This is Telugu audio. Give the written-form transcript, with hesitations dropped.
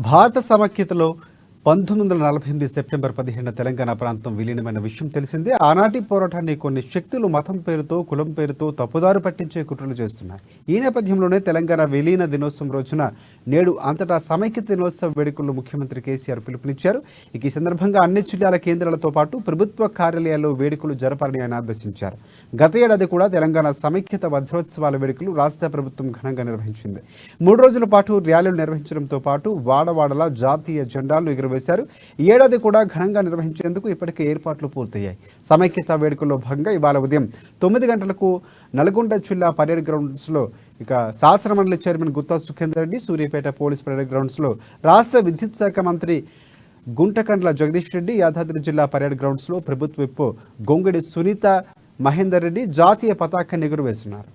భారత సమైక్యతలో 1948 సెప్టెంబర్ 15 తెలంగాణ ప్రాంతం విలీనమైన విషయం తెలిసిందే. ఆనాటి పోరాటాన్ని కొన్ని శక్తులు మతం పేరుతో, కులం పేరుతో తప్పుదారి పట్టించే కుట్రలు చేస్తున్నాయి. ఈ నేపథ్యంలోనే తెలంగాణ విలీన దినోత్సవం రోజున నేడు అంతటా సమైక్యత దినోత్సవ వేడుకల్లో ముఖ్యమంత్రి కేసీఆర్ పిలుపునిచ్చారు. ఈ సందర్భంగా అన్ని జిల్లాల కేంద్రాలతో పాటు ప్రభుత్వ కార్యాలయాల్లో వేడుకలు జరపాలని ఆయన ఆదేశించారు. గత ఏడాది కూడా తెలంగాణ సమైక్యత వజ్రోత్సవాల వేడుకలు రాష్ట్ర ప్రభుత్వం ఘనంగా నిర్వహించింది. 3 రోజుల పాటు ర్యాలీలు నిర్వహించడంతో పాటు వాడవాడలా జాతీయ జెండాలను ఎగురవేశారు. ఈ ఏడాది కూడా ఘనంగా నిర్వహించేందుకు ఇప్పటికే ఏర్పాట్లు పూర్తయ్యాయి. సమైక్యత వేడుకల్లో భాగంగా ఇవాళ ఉదయం 9 గంటలకు నల్గొండ జిల్లా పరేడ్ గ్రౌండ్స్లో శాసనమండలి chairman Gutta Sukhender Reddy, Suryapet police parade గ్రౌండ్స్లో రాష్ట్ర విద్యుత్ శాఖ మంత్రి గుంటకండ్ల జగదీష్ రెడ్డి, యాదాద్రి జిల్లా పరేడ్ గ్రౌండ్స్లో ప్రభుత్వ విప్ గొంగడి సునీత మహేందర్ రెడ్డి జాతీయ పతాకాన్ని ఎగురవేస్తున్నారు.